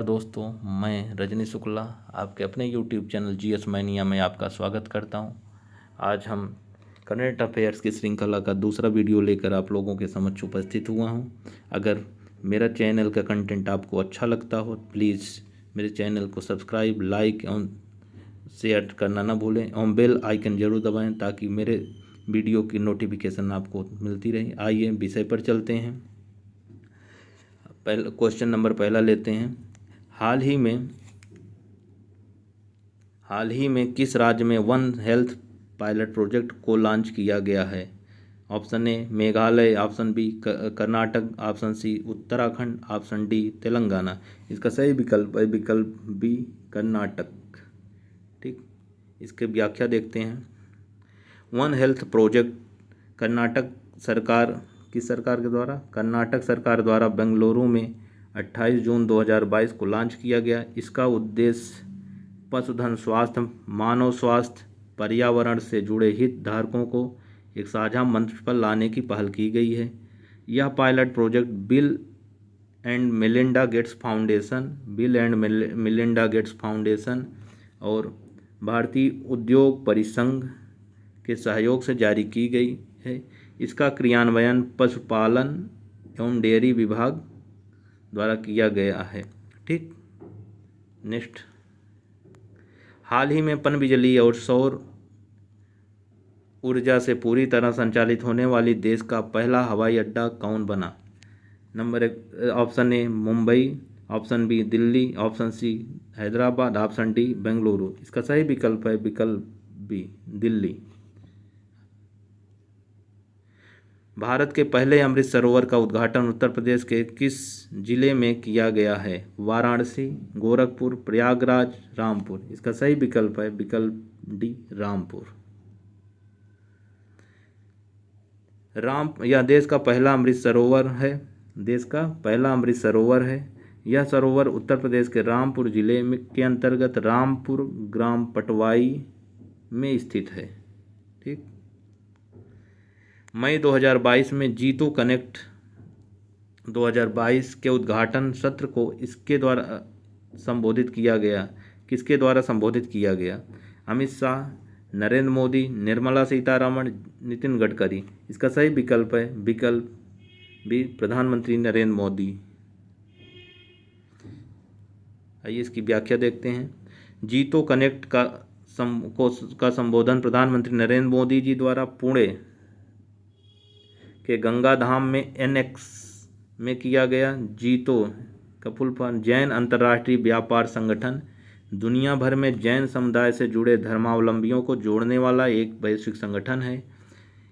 दोस्तों, मैं रजनी शुक्ला आपके अपने YouTube चैनल जीएस मैनिया में आपका स्वागत करता हूं। आज हम करंट अफेयर्स की श्रृंखला का दूसरा वीडियो लेकर आप लोगों के समक्ष उपस्थित हुआ हूं। अगर मेरा चैनल का कंटेंट आपको अच्छा लगता हो प्लीज़ मेरे चैनल को सब्सक्राइब, लाइक और शेयर करना ना भूलें और बेल आइकन ज़रूर दबाएँ ताकि मेरे वीडियो की नोटिफिकेशन आपको मिलती रहे। आइए विषय पर चलते हैं। क्वेश्चन नंबर पहला लेते हैं। हाल ही में किस राज्य में वन हेल्थ पायलट प्रोजेक्ट को लॉन्च किया गया है? Option A Meghalaya, option B Karnataka, option C Uttarakhand, option D Telangana. इसका सही विकल्प है विकल्प बी कर्नाटक। ठीक, इसके व्याख्या देखते हैं। वन हेल्थ प्रोजेक्ट कर्नाटक सरकार किस सरकार के द्वारा? कर्नाटक सरकार द्वारा बेंगलुरु में 28 जून 2022 को लॉन्च किया गया। इसका उद्देश्य पशुधन स्वास्थ्य, मानव स्वास्थ्य, पर्यावरण से जुड़े हितधारकों को एक साझा मंच पर लाने की पहल की गई है। यह pilot project bill and Melinda Gates foundation और भारतीय उद्योग परिसंघ के सहयोग से जारी की गई है। इसका क्रियान्वयन पशुपालन एवं डेयरी विभाग द्वारा किया गया है। ठीक, नेक्स्ट। हाल ही में पनबिजली और सौर ऊर्जा से पूरी तरह संचालित होने वाली देश का पहला हवाई अड्डा कौन बना? नंबर एक, option A Mumbai, option B Delhi, option C Hyderabad, option D Bengaluru. इसका सही विकल्प है विकल्प बी दिल्ली। भारत के पहले अमृत सरोवर का उद्घाटन उत्तर प्रदेश के किस जिले में किया गया है? वाराणसी, गोरखपुर, प्रयागराज, रामपुर। इसका सही विकल्प है विकल्प डी रामपुर। यह देश का पहला अमृत सरोवर है। यह सरोवर उत्तर प्रदेश के रामपुर जिले के अंतर्गत रामपुर ग्राम पटवाई में स्थित है। ठीक, मई 2022 में जीतो कनेक्ट 2022 के उद्घाटन सत्र को इसके द्वारा संबोधित किया गया। किसके द्वारा संबोधित किया गया? अमित शाह, नरेंद्र मोदी, निर्मला सीतारमण, नितिन गडकरी। इसका सही विकल्प है विकल्प बी प्रधानमंत्री नरेंद्र मोदी। आइए इसकी व्याख्या देखते हैं। जीतो कनेक्ट का संबोधन प्रधानमंत्री नरेंद्र मोदी जी द्वारा पुणे के गंगा धाम में एनेक्स में किया गया। जीतो का फुल फॉर्म जैन अंतर्राष्ट्रीय व्यापार संगठन दुनिया भर में जैन समुदाय से जुड़े धर्मावलंबियों को जोड़ने वाला एक वैश्विक संगठन है।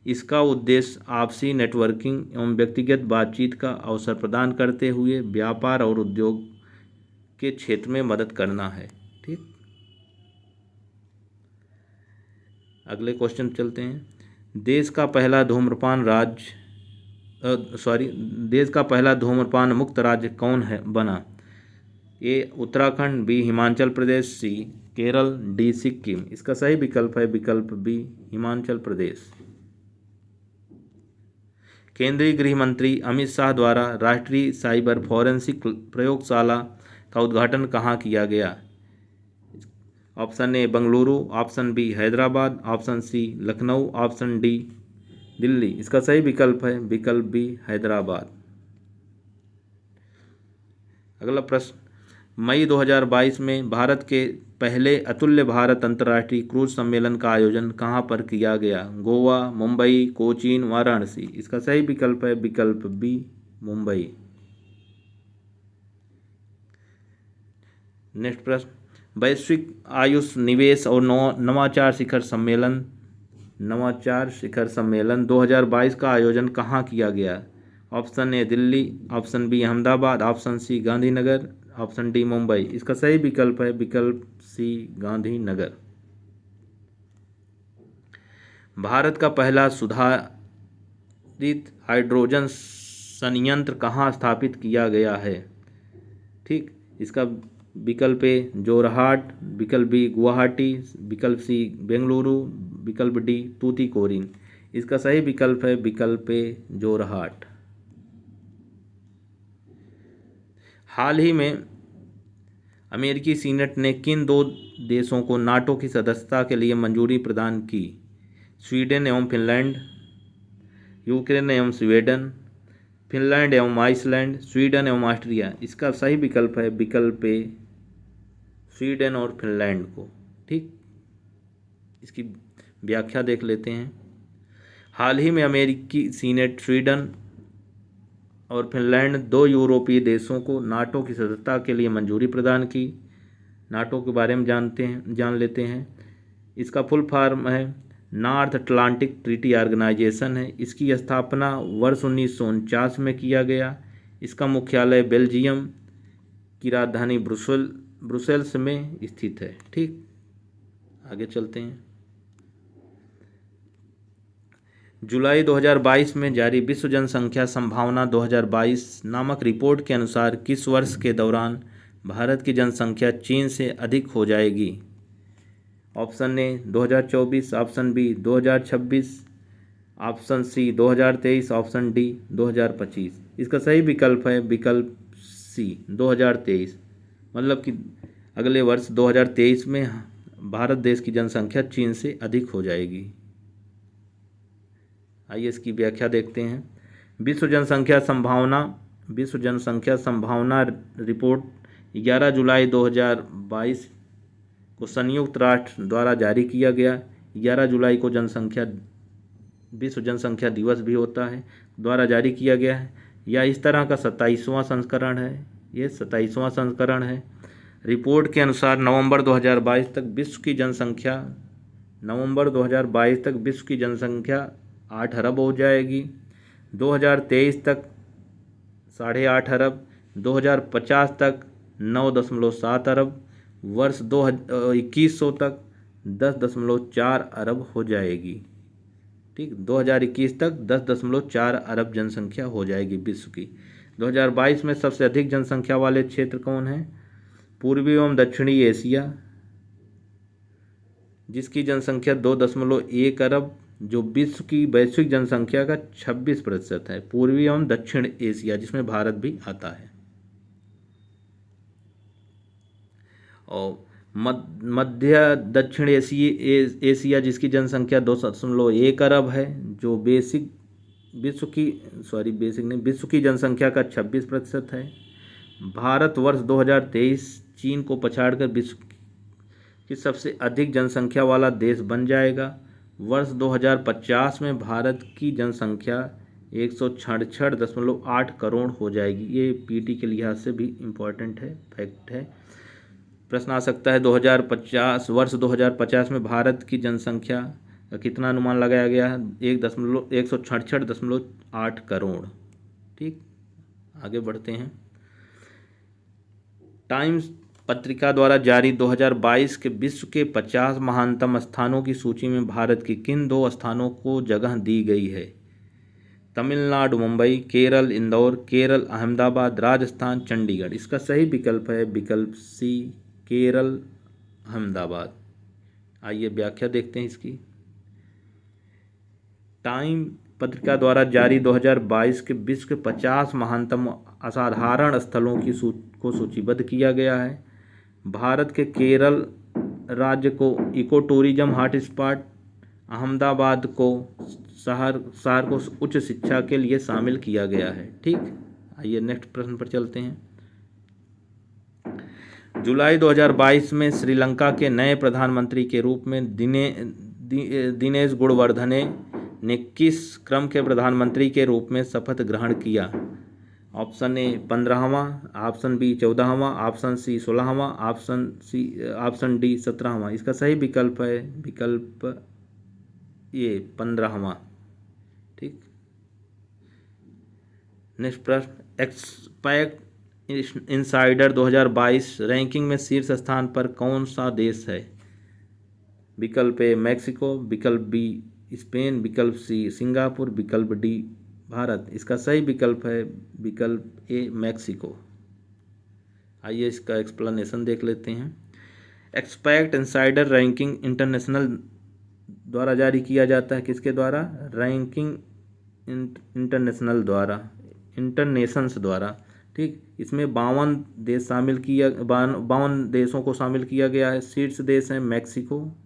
इसका उद्देश्य आपसी नेटवर्किंग एवं व्यक्तिगत बातचीत का अवसर प्रदान करते हुए व्यापार और उद्योग के क्षेत्र में मदद करना है। ठीक, अगले क्वेश्चन चलते हैं। देश का पहला धूम्रपान मुक्त राज्य कौन है बना? ए उत्तराखंड, बी हिमाचल प्रदेश, सी केरल, डी सिक्किम। इसका सही विकल्प है विकल्प बी हिमाचल प्रदेश। केंद्रीय गृह मंत्री अमित शाह द्वारा राष्ट्रीय साइबर फोरेंसिक प्रयोगशाला का उद्घाटन कहाँ किया गया? Option A Bengaluru, option B Hyderabad, option C Lucknow, option D Delhi. इसका सही विकल्प है विकल्प बी हैदराबाद। अगला प्रश्न, मई 2022 में भारत के पहले अतुल्य भारत अंतर्राष्ट्रीय क्रूज सम्मेलन का आयोजन कहाँ पर किया गया? गोवा, मुंबई, कोचीन, वाराणसी। इसका सही विकल्प है विकल्प बी मुंबई। नेक्स्ट प्रश्न, वैश्विक आयुष निवेश और नवाचार शिखर सम्मेलन 2022 का आयोजन कहाँ किया गया? Option A Delhi, option B Ahmedabad, option C Gandhinagar, option D Mumbai. इसका सही विकल्प है विकल्प सी गांधीनगर। भारत का पहला सुधारित हाइड्रोजन संयंत्र कहाँ स्थापित किया गया है? ठीक, इसका विकल्प ए जोरहाट, विकल्प बी गुवाहाटी, विकल्प सी बेंगलुरु, विकल्प डी तूतीकोरिन। इसका सही विकल्प है विकल्प ए जोरहाट। हाल ही में अमेरिकी सीनेट ने किन दो देशों को नाटो की सदस्यता के लिए मंजूरी प्रदान की? स्वीडन एवं फिनलैंड, यूक्रेन एवं स्वीडन, फिनलैंड एवं आइसलैंड, स्वीडन एवं ऑस्ट्रिया। इसका सही विकल्प है विकल्प ए, स्वीडन और फिनलैंड को। ठीक, इसकी व्याख्या देख लेते हैं। हाल ही में अमेरिकी सीनेट स्वीडन और फिनलैंड, दो यूरोपीय देशों को नाटो की सदस्यता के लिए मंजूरी प्रदान की। नाटो के बारे में जान लेते हैं। इसका फुल फॉर्म है नॉर्थ अटलांटिक ट्रीटी ऑर्गेनाइजेशन है। इसकी स्थापना वर्ष 1949 में किया गया। इसका मुख्यालय बेल्जियम की राजधानी ब्रुसेल्स में स्थित है। ठीक, आगे चलते हैं। जुलाई 2022 में जारी विश्व जनसंख्या संभावना 2022 नामक रिपोर्ट के अनुसार किस वर्ष के दौरान भारत की जनसंख्या चीन से अधिक हो जाएगी? Option A 2024, option B 2026, option C 2023, option D 2025। इसका सही विकल्प है विकल्प सी 2023। मतलब कि अगले वर्ष 2023 में भारत देश की जनसंख्या चीन से अधिक हो जाएगी। आइए इसकी व्याख्या देखते हैं। विश्व जनसंख्या संभावना रिपोर्ट 11 जुलाई 2022 को संयुक्त राष्ट्र द्वारा जारी किया गया। 11 जुलाई को विश्व जनसंख्या दिवस भी होता है, द्वारा जारी किया गया है। यह इस तरह का 27वां संस्करण है। ये 27वां संस्करण है। रिपोर्ट के अनुसार नवंबर 2022 तक विश्व की जनसंख्या 8 अरब हो जाएगी। 2023 तक 8.5 अरब, 2050 तक 9.7 अरब, वर्ष 2100 तक 10.4 अरब हो जाएगी। ठीक, 2021 तक 10.4 अरब जनसंख्या हो जाएगी विश्व की। 2022 में सबसे अधिक जनसंख्या वाले क्षेत्र कौन हैं? पूर्वी एवं दक्षिणी एशिया, जिसकी जनसंख्या 2.1 अरब, जो विश्व की वैश्विक जनसंख्या का 26% है। पूर्वी एवं दक्षिण एशिया, जिसमें भारत भी आता है। और मध्य दक्षिण एशिया, जिसकी जनसंख्या 2.1 अरब है, जो विश्व की जनसंख्या का 26% है। भारत वर्ष 2023 चीन को पछाड़कर विश्व की सबसे अधिक जनसंख्या वाला देश बन जाएगा। वर्ष 2050 में भारत की जनसंख्या 166.8 करोड़ हो जाएगी। ये पीटी के लिहाज से भी इम्पोर्टेंट है, फैक्ट है। प्रश्न आ सकता है वर्ष 2050 में भारत की जनसंख्या का कितना अनुमान लगाया गया है? 166.8 करोड़। ठीक, आगे बढ़ते हैं। टाइम्स पत्रिका द्वारा जारी 2022 के विश्व के 50 महानतम स्थानों की सूची में भारत की किन 2 स्थानों को जगह दी गई है? तमिलनाडु मुंबई, केरल इंदौर, केरल अहमदाबाद, राजस्थान चंडीगढ़। इसका सही विकल्प है विकल्प सी, केरल अहमदाबाद। आइए व्याख्या देखते हैं इसकी। टाइम पत्रिका द्वारा जारी 2022 के विश्व के 50 महानतम असाधारण स्थलों को सूचीबद्ध किया गया है। भारत के केरल राज्य को इको टूरिज्म हॉटस्पॉट, अहमदाबाद को शहर को उच्च शिक्षा के लिए शामिल किया गया है। ठीक, आइए नेक्स्ट प्रश्न पर चलते हैं। जुलाई 2022 में श्रीलंका के नए प्रधानमंत्री के रूप में दिनेश गुणवर्धने ने किस क्रम के प्रधानमंत्री के रूप में शपथ ग्रहण किया? ऑप्शन ए 15वां, ऑप्शन बी 14वां, ऑप्शन सी 16वां, ऑप्शन डी 17वां। इसका सही विकल्प है विकल्प ए 15वां। ठीक, नेक्स्ट प्रश्न। एक्सपैक्ट इनसाइडर 2022 रैंकिंग में शीर्ष स्थान पर कौन सा देश है? विकल्प ए मैक्सिको, विकल्प बी स्पेन, विकल्प सी सिंगापुर, विकल्प डी भारत। इसका सही विकल्प है विकल्प ए मैक्सिको। आइए इसका एक्सप्लेनेशन देख लेते हैं। एक्सपैक्ट इनसाइडर रैंकिंग इंटरनेशनल द्वारा जारी किया जाता है। किसके द्वारा? रैंकिंग इंटरनेशंस द्वारा। ठीक, इसमें 52 देश शामिल किया 52 देशों को शामिल किया गया है। शीर्ष देश हैं मैक्सिको,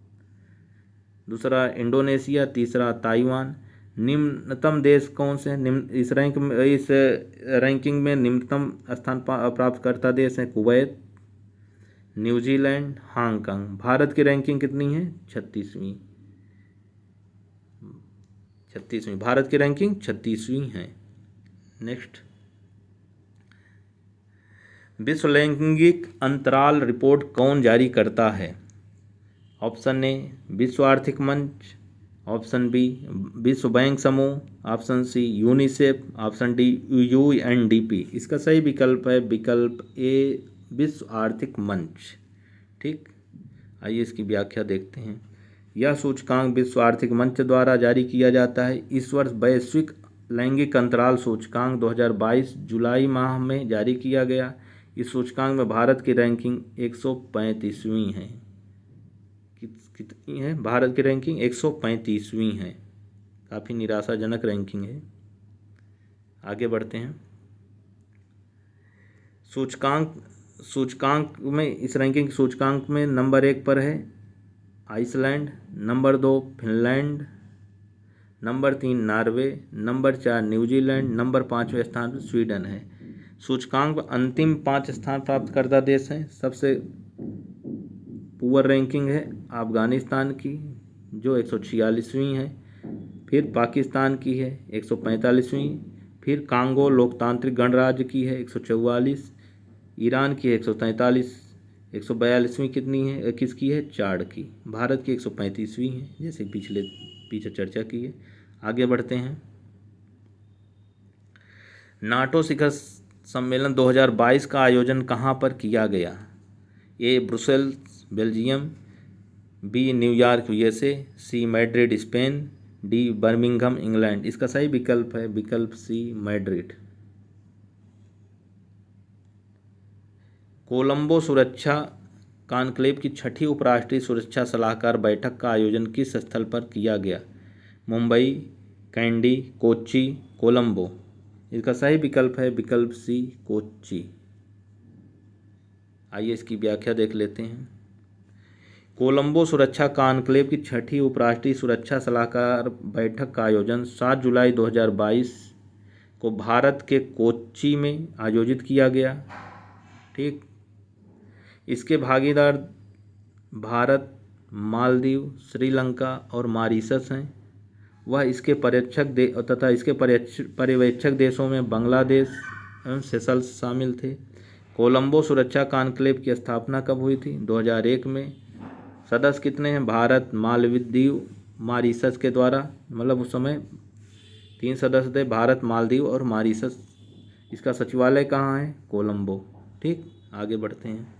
दूसरा इंडोनेशिया, तीसरा ताइवान। निम्नतम देश कौन से हैं? इस रैंकिंग में निम्नतम स्थान प्राप्त करता देश है कुवैत, न्यूजीलैंड, हांगकांग। भारत की रैंकिंग कितनी है? 36वीं। भारत की रैंकिंग 36वीं है। नेक्स्ट, विश्व लैंगिक अंतराल रिपोर्ट कौन जारी करता है? ऑप्शन ए विश्व आर्थिक मंच, ऑप्शन बी विश्व बैंक समूह, option C UNICEF, option D UNDP। इसका सही विकल्प है विकल्प ए विश्व आर्थिक मंच। ठीक, आइए इसकी व्याख्या देखते हैं। यह सूचकांक विश्व आर्थिक मंच द्वारा जारी किया जाता है। इस वर्ष वैश्विक लैंगिक अंतराल सूचकांक 2022 जुलाई माह में जारी किया गया। इस सूचकांक में भारत की रैंकिंग 135वीं है। कितनी है? भारत की रैंकिंग 135वीं है। काफ़ी निराशाजनक रैंकिंग है। आगे बढ़ते हैं। सूचकांक में इस रैंकिंग सूचकांक में नंबर 1 पर है Iceland, number 2 Finland, number 3 Norway, number 4 New Zealand, number 5वें स्थान पर स्वीडन है। सूचकांक में अंतिम 5 स्थान प्राप्त करता देश हैं। सबसे पुअर रैंकिंग है अफगानिस्तान की जो 146वीं है, फिर पाकिस्तान की है 145वीं, फिर कांगो लोकतांत्रिक गणराज्य की है 144, ईरान की है 143, 142वीं कितनी है? किसकी है? चाड की। भारत की 135वीं है, जैसे पीछे चर्चा की है। आगे बढ़ते हैं। नाटो शिखर सम्मेलन 2022 का आयोजन कहाँ पर किया गया? A Brussels Belgium, B New York USA, C Madrid Spain, D Birmingham England. इसका सही विकल्प है विकल्प सी मैड्रिड। कोलंबो सुरक्षा कॉन्क्लेव की 6ठी उपराष्ट्रीय सुरक्षा सलाहकार बैठक का आयोजन किस स्थल पर किया गया? मुंबई, कैंडी, कोच्चि, कोलंबो। इसका सही विकल्प है विकल्प सी कोच्चि। आइए इसकी व्याख्या देख लेते हैं। कोलंबो सुरक्षा कॉन्क्लेव की 6ठी उपराष्ट्रीय सुरक्षा सलाहकार बैठक का आयोजन 7 जुलाई 2022 को भारत के कोच्चि में आयोजित किया गया। ठीक, इसके भागीदार भारत, मालदीव, श्रीलंका और मॉरिशस हैं। वह इसके पर्यवेक्षक देशों में बांग्लादेश एवं सेशल्स शामिल थे। कोलंबो सुरक्षा कॉन्क्लेव की स्थापना कब हुई थी? 2001 में। सदस्य कितने हैं? भारत, मालदीव, मॉरिशस के द्वारा, मतलब उस समय 3 सदस्य थे, भारत, मालदीव और मॉरिशस। इसका सचिवालय कहाँ है? कोलंबो। ठीक, आगे बढ़ते हैं।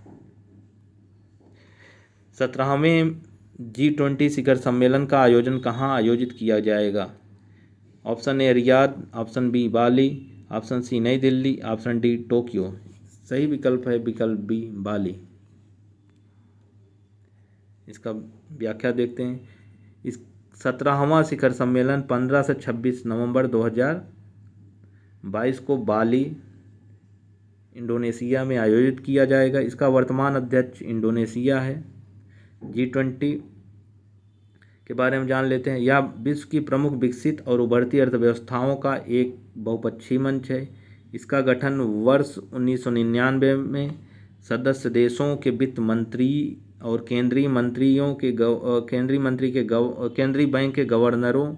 17वें G20 शिखर सम्मेलन का आयोजन कहाँ आयोजित किया जाएगा? Option A Riyadh, option B Bali, option C Nai Delhi, option D Tokyo. सही विकल्प है विकल्प बी बाली। इसका व्याख्या देखते हैं। इस 17वां शिखर सम्मेलन 15 से 26 नवंबर 2022 को बाली, इंडोनेशिया में आयोजित किया जाएगा। इसका वर्तमान अध्यक्ष इंडोनेशिया है। G20 के बारे में जान लेते हैं। यह विश्व की प्रमुख विकसित और उभरती अर्थव्यवस्थाओं का एक बहुपक्षीय मंच है। इसका गठन वर्ष 1999 में सदस्य देशों के वित्त मंत्री और केंद्रीय बैंक के गवर्नरों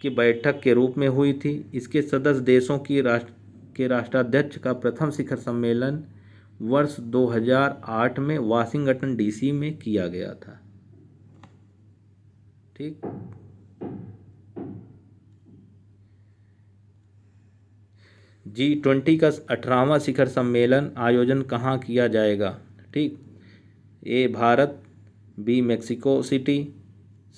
की बैठक के रूप में हुई थी। इसके सदस्य देशों के राष्ट्राध्यक्ष का प्रथम शिखर सम्मेलन वर्ष 2008 में वाशिंगटन DC में किया गया था। ठीक, G20 का 18वां शिखर सम्मेलन आयोजन कहाँ किया जाएगा? ठीक, A Bharat, B Mexico City,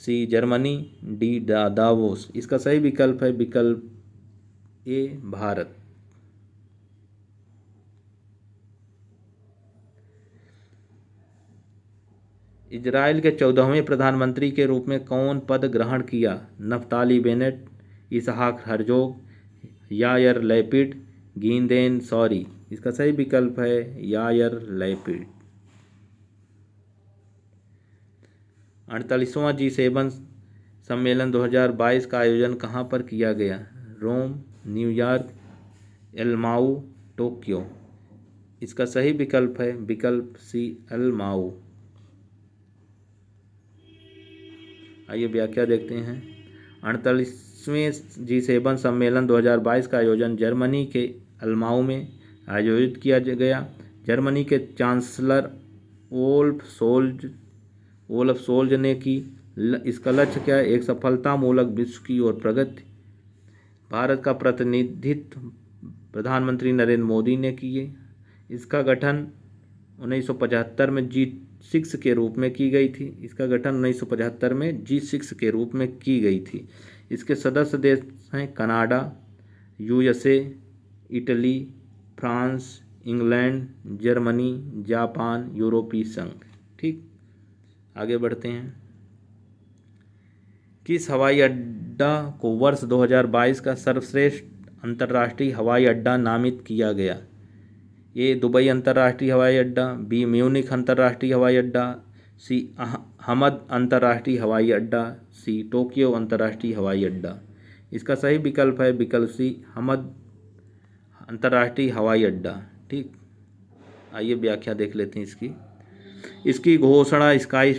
C Germany, D Davos. इसका सही विकल्प है विकल्प ए भारत। इजराइल के 14वें प्रधानमंत्री के रूप में कौन पद ग्रहण किया? नफ्ताली बेनेट, इसहाक हर्जोग, यायर लैपिड, गींदेन सॉरी। इसका सही विकल्प है यायर लैपिड। 48वां G7 सम्मेलन 2022 का आयोजन कहाँ पर किया गया? रोम, न्यूयॉर्क, एलमाऊ, टोक्यो। इसका सही विकल्प है विकल्प सी एलमाऊ। आइए व्याख्या देखते हैं। 48वें G7 सम्मेलन 2022 का आयोजन जर्मनी के एलमाऊ में आयोजित किया गया। जर्मनी के चांसलर ओल्फ सोल्ज ने की। इसका लक्ष्य क्या है? एक सफलतामूलक विश्व की ओर प्रगति। भारत का प्रतिनिधित्व प्रधानमंत्री नरेंद्र मोदी ने किए। इसका गठन 1975 में G6 के रूप में की गई थी। इसका गठन 1975 में G6 के रूप में की गई थी। इसके सदस्य देश हैं Canada, USA, Italy, France, England, Germany, Japan, यूरोपीय संघ। ठीक, आगे बढ़ते हैं। किस हवाई अड्डा को वर्ष 2022 का सर्वश्रेष्ठ अंतर्राष्ट्रीय हवाई अड्डा नामित किया गया? ए दुबई अंतर्राष्ट्रीय हवाई अड्डा, बी म्यूनिख अंतर्राष्ट्रीय हवाई अड्डा, सी हमद अंतर्राष्ट्रीय हवाई अड्डा, सी टोक्यो अंतर्राष्ट्रीय हवाई अड्डा। इसका सही विकल्प है विकल्प सी हमद अंतर्राष्ट्रीय हवाई अड्डा। ठीक, आइए व्याख्या देख लेते हैं इसकी घोषणा स्काई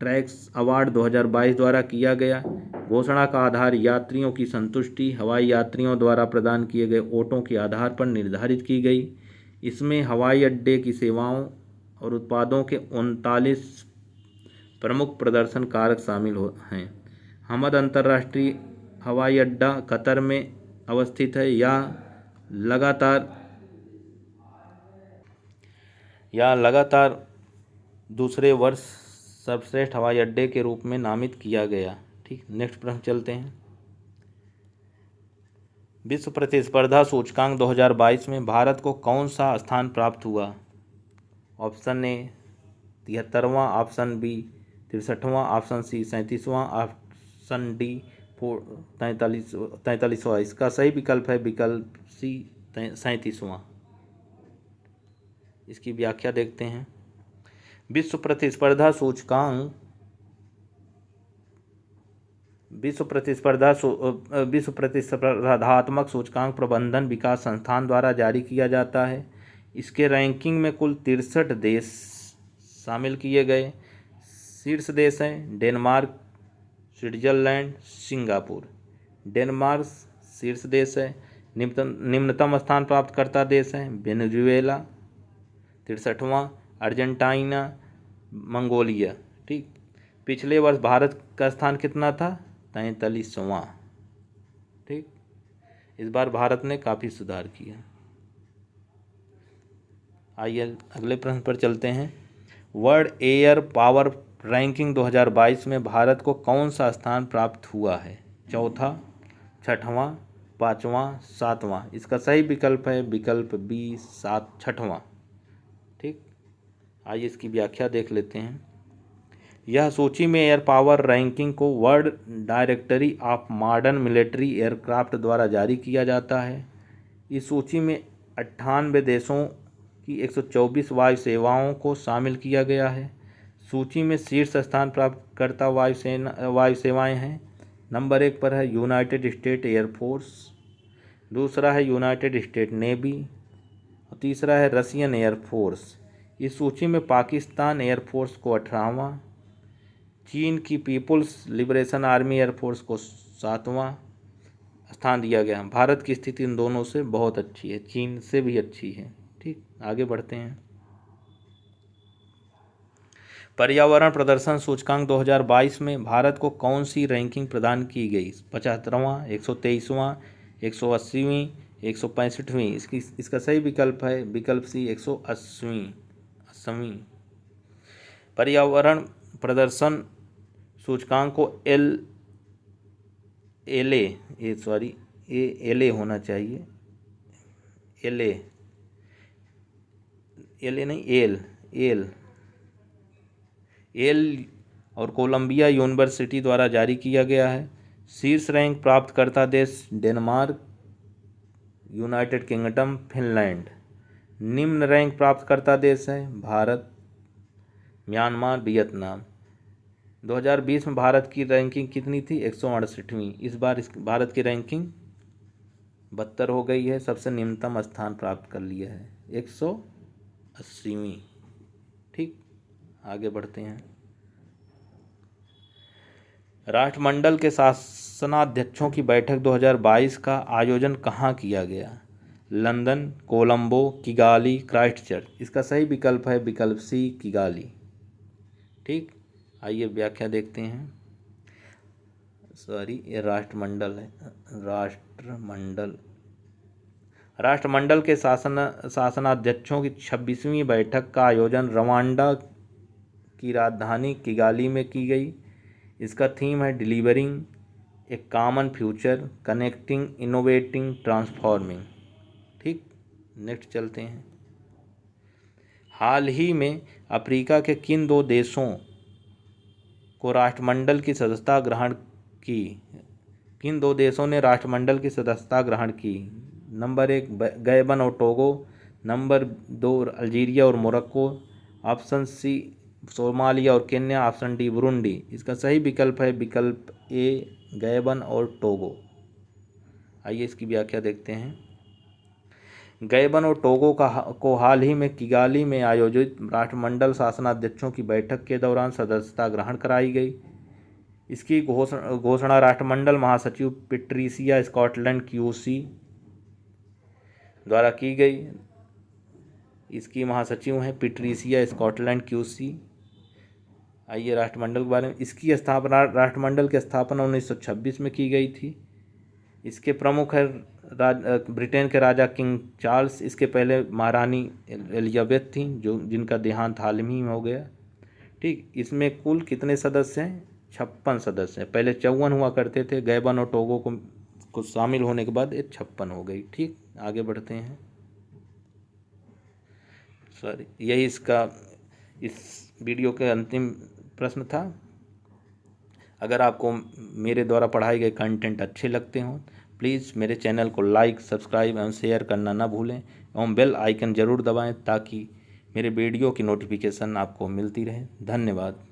ट्रैक्स अवार्ड 2022 द्वारा किया गया। घोषणा का आधार यात्रियों की संतुष्टि हवाई यात्रियों द्वारा प्रदान किए गए वोटों के आधार पर निर्धारित की गई। इसमें हवाई अड्डे की सेवाओं और उत्पादों के 39 प्रमुख प्रदर्शन कारक शामिल हैं। हमद अंतर्राष्ट्रीय हवाई अड्डा कतर में अवस्थित है। या लगातार दूसरे वर्ष सर्वश्रेष्ठ हवाई अड्डे के रूप में नामित किया गया। ठीक, नेक्स्ट प्रश्न चलते हैं। विश्व प्रतिस्पर्धा सूचकांक 2022 में भारत को कौन सा स्थान प्राप्त हुआ? ऑप्शन ए 73वां, ऑप्शन बी 63वां, ऑप्शन सी 37वां, ऑप्शन डी 43वां। इसका सही विकल्प है विकल्प सी 37वां। इसकी व्याख्या देखते हैं। विश्व प्रतिस्पर्धात्मक सूचकांक प्रबंधन विकास संस्थान द्वारा जारी किया जाता है। इसके रैंकिंग में कुल 63 देश शामिल किए गए। शीर्ष देश हैं डेनमार्क, स्विट्जरलैंड, सिंगापुर। डेनमार्क शीर्ष देश है। निम्नतम स्थान प्राप्तकर्ता देश हैं वेनेजुएला 63वां, अर्जेंटीना, मंगोलिया। ठीक, पिछले वर्ष भारत का स्थान कितना था? 43वां। ठीक, इस बार भारत ने काफ़ी सुधार किया। आइए अगले प्रश्न पर चलते हैं। वर्ल्ड एयर पावर रैंकिंग 2022 में भारत को कौन सा स्थान प्राप्त हुआ है? चौथा, छठवां, पाँचवां, सातवां। इसका सही विकल्प है विकल्प बी 6वां। ठीक, आइए इसकी व्याख्या देख लेते हैं। यह सूची में एयर पावर रैंकिंग को world directory of modern military aircraft द्वारा जारी किया जाता है। इस सूची में 98 देशों की 124 वायु सेवाओं को शामिल किया गया है। सूची में शीर्ष स्थान प्राप्तकर्ता वायु सेवाएं हैं। नंबर 1 पर है यूनाइटेड स्टेट एयरफोर्स, दूसरा है यूनाइटेड स्टेट नेवी और तीसरा है रशियन एयरफोर्स। इस सूची में पाकिस्तान एयरफोर्स को 18वां, चीन की पीपुल्स लिबरेशन आर्मी एयरफोर्स को 7वां स्थान दिया गया। भारत की स्थिति इन दोनों से बहुत अच्छी है, चीन से भी अच्छी है। ठीक, आगे बढ़ते हैं। पर्यावरण प्रदर्शन सूचकांक 2022 में भारत को कौन सी रैंकिंग प्रदान की गई? 75वां, 123वां, 180वीं, 165वीं। इसका सही विकल्प है विकल्प सी 180वीं। पर्यावरण प्रदर्शन सूचकांक को एल होना चाहिए, एल और कोलंबिया यूनिवर्सिटी द्वारा जारी किया गया है। शीर्ष रैंक प्राप्तकर्ता देश डेनमार्क यूनाइटेड किंगडम, फिनलैंड। निम्न रैंक प्राप्त करता देश है भारत, म्यांमार, वियतनाम। 2020 में भारत की रैंकिंग कितनी थी? 168वीं। इस बार भारत की रैंकिंग 72 हो गई है, सबसे निम्नतम स्थान प्राप्त कर लिया है, 180वीं। ठीक, आगे बढ़ते हैं। राष्ट्रमंडल के शासनाध्यक्षों की बैठक 2022 का आयोजन कहाँ किया गया? London, Colombo, Kigali, Christchurch. इसका सही विकल्प है विकल्प सी, किगाली। ठीक, आइए व्याख्या देखते हैं। सॉरी, ये राष्ट्रमंडल है, राष्ट्रमंडल के शासनाध्यक्षों की 26वीं बैठक का आयोजन रवांडा की राजधानी किगाली में की गई। इसका थीम है delivering a common future, connecting, innovating, transforming. ठीक, नेक्स्ट चलते हैं। हाल ही में अफ्रीका के किन दो देशों को राष्ट्रमंडल की सदस्यता ग्रहण की? किन दो देशों ने राष्ट्रमंडल की सदस्यता ग्रहण की? नंबर 1 गैबन और टोगो, नंबर 2 अल्जीरिया और मोरक्को, ऑप्शन सी सोमालिया और केन्या, ऑप्शन डी बुरुंडी। इसका सही विकल्प है विकल्प ए, गैबन और टोगो। आइए इसकी व्याख्या देखते हैं। गैबन और टोगो को हाल ही में किगाली में आयोजित राष्ट्रमंडल शासनाध्यक्षों की बैठक के दौरान सदस्यता ग्रहण कराई गई। इसकी घोषणा राष्ट्रमंडल महासचिव पैट्रिसिया स्कॉटलैंड क्यूसी द्वारा की गई। इसकी महासचिव हैं पैट्रिसिया स्कॉटलैंड क्यूसी। आइए राष्ट्रमंडल के बारे में। इसकी स्थापना, राष्ट्रमंडल की स्थापना 1926 में की गई थी। इसके प्रमुख है ब्रिटेन के राजा किंग चार्ल्स। इसके पहले महारानी एलिजाबेथ थी, जिनका देहांत हाल ही में हो गया। ठीक, इसमें कुल कितने सदस्य हैं? 56 सदस्य हैं। पहले 54 हुआ करते थे। गैबन और टोगो को शामिल होने के बाद ये 56 हो गई। ठीक, आगे बढ़ते हैं। सॉरी, यही इस वीडियो के अंतिम प्रश्न था। अगर आपको मेरे द्वारा पढ़ाए गए कंटेंट अच्छे लगते हों, प्लीज़ मेरे चैनल को लाइक, सब्सक्राइब एवं शेयर करना ना भूलें एवं बेल आइकन ज़रूर दबाएं ताकि मेरे वीडियो की नोटिफिकेशन आपको मिलती रहे। धन्यवाद।